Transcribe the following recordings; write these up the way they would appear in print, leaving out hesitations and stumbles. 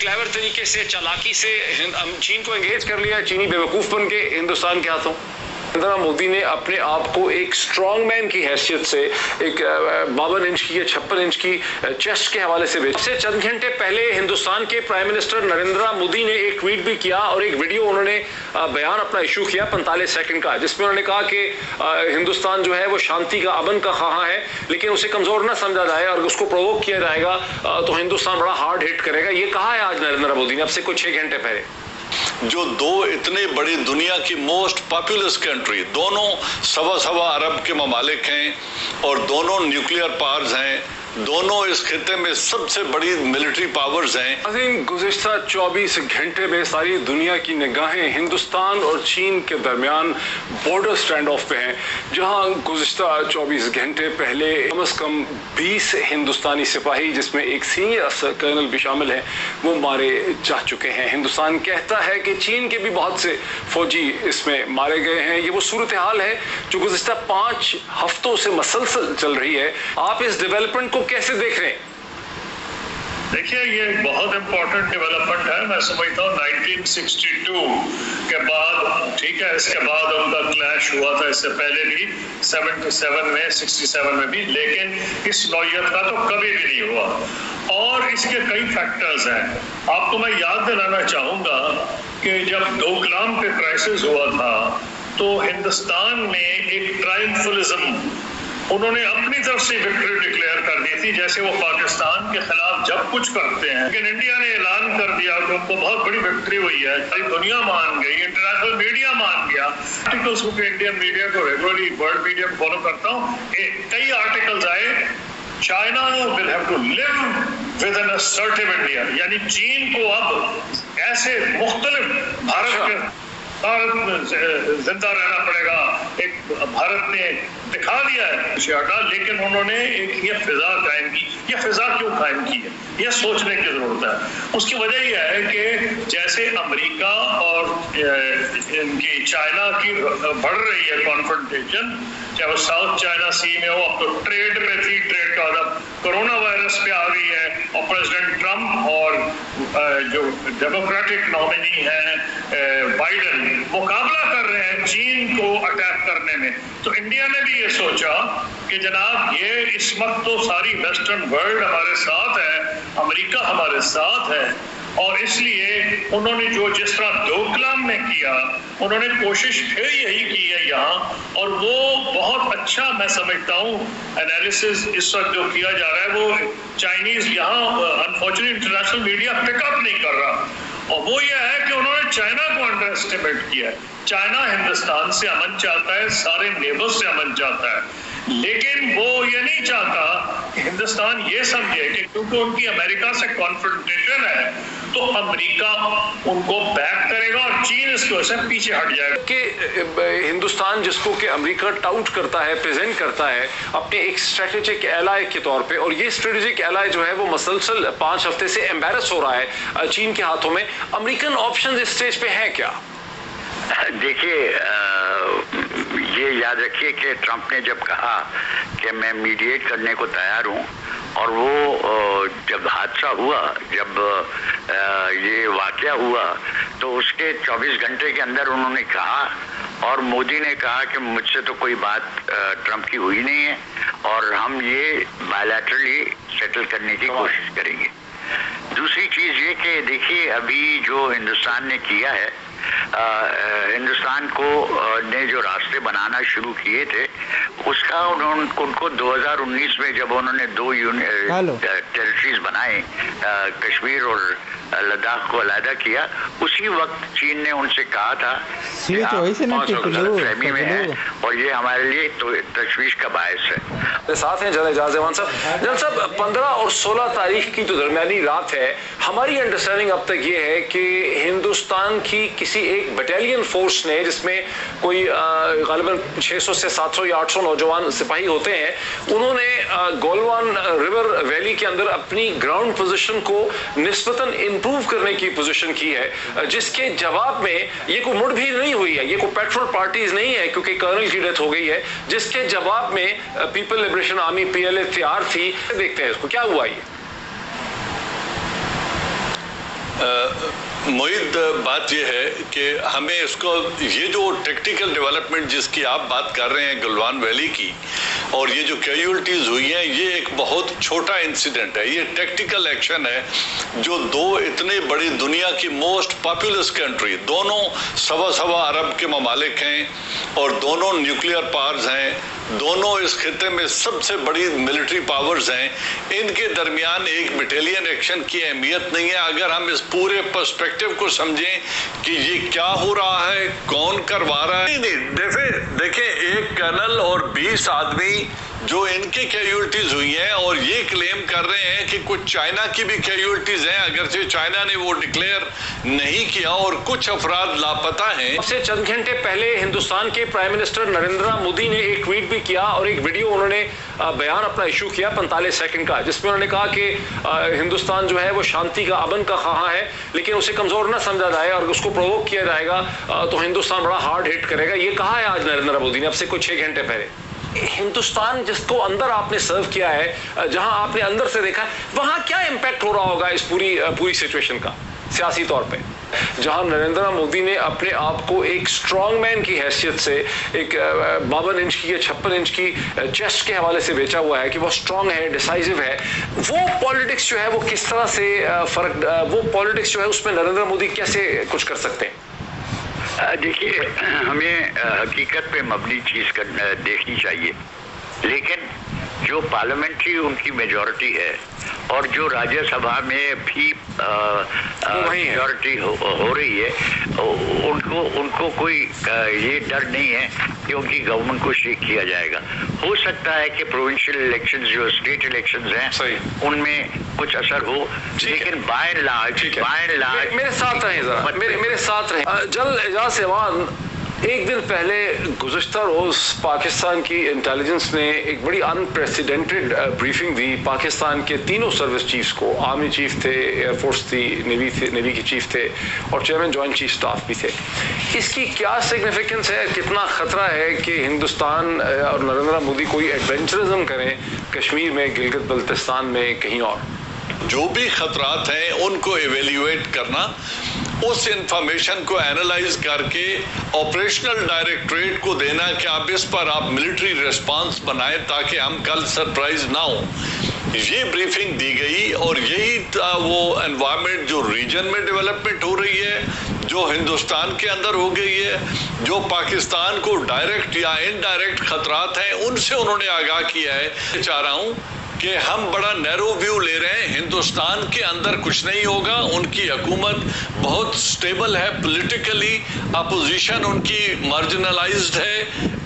Clever तरीके से, चालाकी से चीन को एंगेज कर लिया, चीनी बेवकूफ़ बन के हिंदुस्तान के हाथों। नरेंद्र मोदी ने अपने आप को एक स्ट्रॉन्ग मैन की हैसियत से एक 52 इंच की या 56 इंच की चेस्ट के हवाले से बेचा। इससे चंद घंटे पहले हिंदुस्तान के प्राइम मिनिस्टर नरेंद्र मोदी ने एक ट्वीट भी किया और एक वीडियो उन्होंने बयान अपना इशू किया 45 सेकंड का, जिसमें उन्होंने कहा कि हिंदुस्तान जो है वो शांति का, अमन का ख़्वाह है, लेकिन उसे कमज़ोर न समझा जाए और उसको प्रोवोक किया जाएगा तो हिंदुस्तान बड़ा हार्ड हिट करेगा। ये कहा है आज नरेंद्र मोदी ने, अब से कुछ 6 घंटे पहले। जो दो इतने बड़ी दुनिया की मोस्ट पॉपुलस कंट्री, दोनों सवा अरब के ममालिक हैं और दोनों न्यूक्लियर पावर्स हैं, दोनों इस खिते में सबसे बड़ी मिलिट्री पावर्स हैं। गुज़िश्ता 24 घंटे में सारी दुनिया की निगाहें हिंदुस्तान और चीन के दरमियान बॉर्डर स्टैंड ऑफ पे हैं, जहां गुज़िश्ता 24 घंटे पहले कम से कम 20 हिंदुस्तानी सिपाही, जिसमें एक सीनियर अफसर कर्नल भी शामिल हैं, वो मारे जा चुके हैं। हिंदुस्तान कहता है कि चीन के भी बहुत से फौजी इसमें मारे गए हैं। ये वो सूरत हाल है जो गुज़िश्ता 5 हफ्तों से मसलसल चल रही है। आप इस डेवलपमेंट को कैसे देख रहे हैं? देखिए, ये एक बहुत इम्पोर्टेंट डेवलपमेंट है। मैं समझता हूँ 1962 के बाद, ठीक है, इसके बाद उनका क्लैश हुआ था, इससे पहले भी 77 में, 67 में भी, लेकिन इस नौयत का तो कभी भी नहीं हुआ और इसके कई फैक्टर्स हैं। आपको मैं याद दिलाना चाहूँगा कि जब डोकलाम पे क्राइसिस हुआ था तो हिंदुस्तान ने एक ट्रायम्फलिज्म, उन्होंने अपनी तरफ से विक्ट्री डिक्लेयर कर दी थी, जैसे वो पाकिस्तान के खिलाफ जब कुछ करते हैं। लेकिन इंडिया ने ऐलान कर दिया कि उनको बहुत बड़ी विक्ट्री हुई है, सारी दुनिया मान गई, इंटरनेशनल मीडिया मान गया। आर्टिकल्स को, इंडियन मीडिया को रेगुलरली, वर्ल्ड मीडिया को फॉलो करता हूँ, कई आर्टिकल्स आए, China will have to live with an assertive India, यानी चीन को अब ऐसे मुख्तलिफ भारत में जिंदा रहना पड़ेगा। एक भारत ने दिखा दिया है हटा, लेकिन उन्होंने एक ये फिजा कायम की। ये फिजा क्यों कायम की है, ये सोचने की जरूरत है। उसकी वजह यह है कि जैसे अमेरिका और इनकी चाइना की बढ़ रही है कॉन्फ्रंटेशन, चाहे वो साउथ चाइना सी में हो, अब तो ट्रेड पे थी, ट्रेड का मतलब कोरोना वायरस पे आ गई है, और प्रेसिडेंट ट्रम्प और जो डेमोक्रेटिक नॉमिनी है बाइडेन मुकाबला कर रहे हैं चीन को अटैक करने में। तो इंडिया ने भी ये सोचा कि जनाब, ये इस वक्त तो सारी वेस्टर्न वर्ल्ड हमारे साथ है, अमेरिका हमारे साथ है, और इसलिए उन्होंने जो जिस तरह डोकलाम में किया, उन्होंने कोशिश फिर यही की है यहाँ, और वो बहुत अच्छा मैं समझता हूँ एनालिसिस इस वक्त जो किया जा रहा है, वो चाइनीज यहाँ अनफॉर्चुनेटली इंटरनेशनल मीडिया पिकअप नहीं कर रहा, और वो ये है कि उन्होंने चाइना को अंडर एस्टिमेट किया है। चाइना हिंदुस्तान से अमन चाहता है, सारे नेबर्स से अमन चाहता है, लेकिन वो ये नहीं चाहता कि हिंदुस्तान ये समझे कि क्योंकि उनकी अमेरिका से कॉन्फ्रंटेशन है तो अमेरिका उनको बैक करेगा और चीन इसकी वजह से पीछे हट जाएगा। कि हिंदुस्तान जिसको कि अमेरिका टाउट करता है, प्रेजेंट करता है अपने एक स्ट्रेटेजिक एलाय के तौर पे, और ये स्ट्रेटेजिक एलाय जो है वो मसलसल 5 हफ्ते से एम्बेरस हो रहा है चीन के हाथों में। अमेरिकन ऑप्शन इस स्टेज पे है क्या? देखिए, ये याद रखिए कि ट्रंप ने जब कहा कि मैं मीडिएट करने को तैयार हूँ, और वो जब हादसा हुआ, जब ये वाकया हुआ, तो उसके 24 घंटे के अंदर उन्होंने कहा, और मोदी ने कहा कि मुझसे तो कोई बात ट्रंप की हुई नहीं है और हम ये बायलैटरली सेटल करने की कोशिश करेंगे। दूसरी चीज़ ये कि देखिए, अभी जो हिंदुस्तान ने किया है, हिंदुस्तान को ने जो रास्ते बनाना शुरू किए थे, उसका उनको 2019 में जब उन्होंने 2 टेरिटरीज बनाए, कश्मीर और लद्दाख को अलहदा किया, उसी वक्त चीन ने उनसे कहा था कि आप गलतफहमी में हैं और ये हमारे लिए तो तशवीश का बायस है। साथ हैं जनरल एजाज अहमद साहब। जनरल साहब, 15 और 16 तारीख की जो दरमियानी रात है, हमारी अंडरस्टैंडिंग अब तक ये है कि हिंदुस्तान की किसी एक बटालियन फोर्स ने, जिसमें कोई गालिबन 600 से 700 या 800 नौजवान सिपाही होते हैं, उन्होंने गोलवान रिवर वैली के अंदर अपनी ग्राउंड पोजीशन को निस्बतन इंप्रूव करने की पोजीशन की है, जिसके जवाब में ये कोई मुठभेड़ नहीं हुई है, ये कोई पेट्रोल पार्टीज नहीं है क्योंकि कर्नल की डेथ हो गई है, जिसके जवाब में पीपल लिबरेशन आर्मी PLA तैयार थी। देखते हैं इसको क्या हुआ। ये मोहित, बात यह है कि हमें इसको, ये जो टेक्निकल डेवलपमेंट जिसकी आप बात कर रहे हैं गलवान वैली की, और ये जो कैजुअल्टीज हुई हैं, ये एक बहुत छोटा इंसिडेंट है। ये टेक्निकल एक्शन है जो दो इतने बड़ी दुनिया की मोस्ट पॉपुलस कंट्री, दोनों सवा अरब के ममालिक हैं और दोनों न्यूक्लियर पावर्स हैं, दोनों इस खिते में सबसे बड़ी मिलिट्री पावर्स हैं, इनके दरमियान एक बटालियन एक्शन की अहमियत नहीं है। अगर हम इस पूरे पर्सपेक्टिव को समझें कि ये क्या हो रहा है, कौन करवा रहा है, नहीं, देखें एक कर्नल और 20 आदमी जो इनकी कैजुअल्टीज हुई हैं, और ये क्लेम कर रहे हैं कि कुछ चाइना की भी कैजुअल्टीज हैं, अगरचे चाइना ने वो डिक्लेयर नहीं किया, और कुछ अफराद लापता हैं। उससे चंद घंटे पहले हिंदुस्तान के प्राइम मिनिस्टर नरेंद्र मोदी ने एक ट्वीट भी किया और एक वीडियो उन्होंने बयान अपना इशू किया 45 सेकंड का, जिसमें उन्होंने कहा कि हिंदुस्तान जो है वो शांति का, अमन का ख्वाह है, लेकिन उसे कमजोर न समझा जाए और उसको प्रोवोक किया जाएगा तो हिंदुस्तान बड़ा हार्ड हिट करेगा। ये कहा है आज नरेंद्र मोदी ने, अब से कुछ 6 घंटे पहले। हिंदुस्तान जिसको अंदर आपने सर्व किया है, जहां आपने अंदर से देखा, वहां क्या इंपैक्ट हो रहा होगा इस पूरी सिचुएशन का सियासी तौर पे, जहां नरेंद्र मोदी ने अपने आप को एक स्ट्रॉन्ग मैन की हैसियत से, एक 52 इंच की या 56 इंच की चेस्ट के हवाले से बेचा हुआ है कि वो स्ट्रॉन्ग है, डिसाइसिव है। वो पॉलिटिक्स जो है वो किस तरह से वो पॉलिटिक्स जो है उसमें नरेंद्र मोदी कैसे कुछ कर सकते हैं? देखिए, हमें हकीकत पे मबनी चीज देखनी चाहिए, लेकिन जो पार्लियामेंट्री उनकी मेजॉरिटी है और जो राज्यसभा में भी मेजॉरिटी हो रही है, उनको कोई ये डर नहीं है कि उनकी गवर्नमेंट को शेक किया जाएगा। हो सकता है कि प्रोविंशियल इलेक्शंस, जो स्टेट इलेक्शंस हैं, उनमें कुछ असर हो, लेकिन बाय एंड लार्ज मेरे साथ रहे जरा, मेरे साथ रहे। जल एजाज एवान एक दिन पहले गुज़श्ता रोज़ पाकिस्तान की इंटेलिजेंस ने एक बड़ी अनप्रेसिडेंटेड ब्रीफिंग दी पाकिस्तान के तीनों सर्विस चीफ्स को। आर्मी चीफ थे, एयरफोर्स थी, नेवी के चीफ थे और चेयरमैन जॉइंट चीफ स्टाफ भी थे। इसकी क्या सिग्निफिकेंस है, कितना ख़तरा है कि हिंदुस्तान और नरेंद्र मोदी कोई एडवेंचरिज्म करें कश्मीर में, गिलगित बल्तिस्तान में, कहीं और? जो भी खतरात हैं उनको एवेल्युएट करना, उस इंफॉर्मेशन को एनालाइज करके ऑपरेशनल डायरेक्टरेट को देना कि आप इस पर आप मिलिट्री रिस्पांस बनाएं ताकि हम कल सरप्राइज ना हो। ये ब्रीफिंग दी गई और यही वो एनवायरनमेंट जो रीजन में डेवलपमेंट हो रही है, जो हिंदुस्तान के अंदर हो गई है, जो पाकिस्तान को डायरेक्ट या इनडायरेक्ट खतरात हैं, उनसे उन्होंने आगाह किया है। चाह रहा हूँ कि हम बड़ा नैरो व्यू ले रहे हैं, हिंदुस्तान के अंदर कुछ नहीं होगा, उनकी हुकूमत बहुत स्टेबल है पॉलिटिकली, अपोजिशन उनकी मार्जिनलाइज्ड है,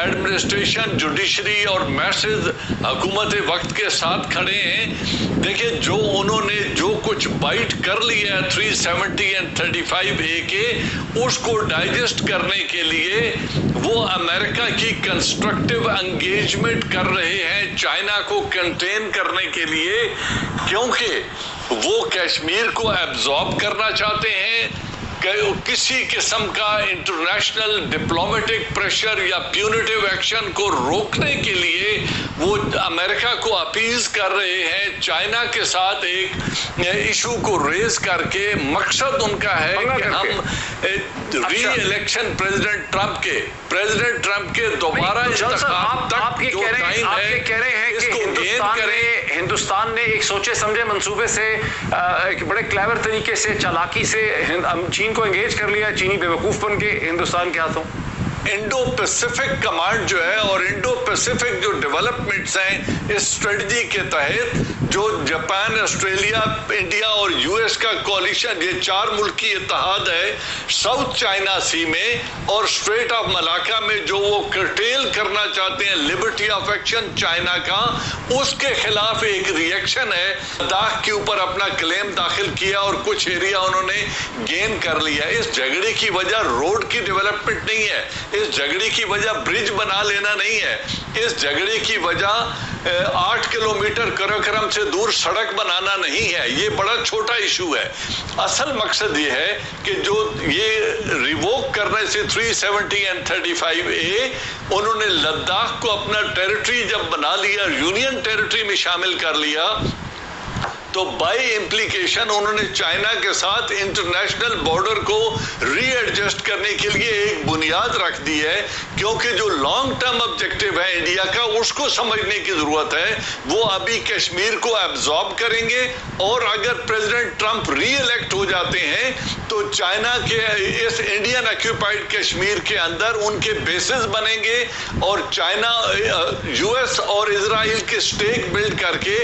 एडमिनिस्ट्रेशन, जुडिशरी और मैसेज हुकूमत वक्त के साथ खड़े हैं। देखिए, जो उन्होंने जो कुछ बाइट कर लिया है 370 एंड 35A के, उसको डाइजेस्ट करने के लिए वो अमेरिका की कंस्ट्रक्टिव एंगेजमेंट कर रहे हैं चाइना को कंटेन करने के लिए, क्योंकि वो कश्मीर को एब्जॉर्ब करना चाहते हैं। किसी किस्म का इंटरनेशनल डिप्लोमेटिक प्रेशर या प्यूनिटिव एक्शन को रोकने के लिए वो अमेरिका को अपील कर रहे हैं, चाइना के साथ एक इशू को रेज करके। मकसद उनका है कि हम री इलेक्शन प्रेसिडेंट ट्रंप के दोबारा इंतखाब तक जो टाइम है, कह रहे हैं कि हिंदुस्तान ने एक सोचे समझे मंसूबे से, एक बड़े क्लेवर तरीके से, चालाकी से चीन को एंगेज कर लिया, चीनी बेवकूफ बन के हिंदुस्तान के हाथों। इंडो पैसिफिक कमांड जो है और इंडो पैसिफिक जो डेवलपमेंट्स हैं इस स्ट्रेटजी के तहत, जो जापान, ऑस्ट्रेलिया, इंडिया और यूएस का कोलिशन, ये 4 मुल्क की इत्तेहाद है साउथ चाइना सी में और स्ट्रेट ऑफ मलाका में, जो वो कर्टेल करना चाहते हैं लिबर्टी ऑफ एक्शन चाइना का, उसके खिलाफ एक रिएक्शन है। लद्दाख के ऊपर अपना क्लेम दाखिल किया और कुछ एरिया उन्होंने गेन कर लिया। इस झगड़े की वजह रोड की डेवलपमेंट नहीं है, इस झगड़े की वजह ब्रिज बना लेना नहीं है, इस झगड़े की वजह 8 किलोमीटर कराकोरम से दूर सड़क बनाना नहीं है। ये बड़ा छोटा इशू है। असल मकसद ये है कि जो ये रिवोक करने से 370 एंड 35A, उन्होंने लद्दाख को अपना टेरिटरी जब बना लिया, यूनियन टेरिटरी में शामिल कर लिया, تو بائی امپلیکیشن انہوں نے چائنا کے ساتھ انٹرنیشنل بارڈر کو ری ایڈجسٹ کرنے کے لیے ایک بنیاد رکھ دی ہے، کیونکہ جو لانگ ٹرم آبجیکٹیو ہے انڈیا کا اس کو سمجھنے کی ضرورت ہے۔ وہ ابھی کشمیر کو ایبزارب کریں گے، اور اگر پریزیڈنٹ ٹرمپ ری الیکٹ ہو جاتے ہیں تو چائنا کے اس انڈین آکیوپائڈ کشمیر کے اندر ان کے بیسز بنیں گے، اور چائنا یو ایس اور اسرائیل کے سٹیک بلڈ کر کے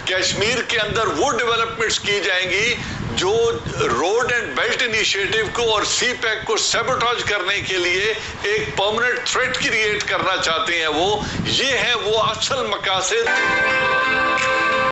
کشمیر کے اندر وہ ڈیولپمنٹس کی جائیں گی جو روڈ اینڈ بیلٹ انیشیٹو کو اور سی پیک کو سیبوٹاج کرنے کے لیے ایک پرماننٹ تھریٹ کریٹ کرنا چاہتے ہیں۔ یہ ہیں وہ اصل مقاصد۔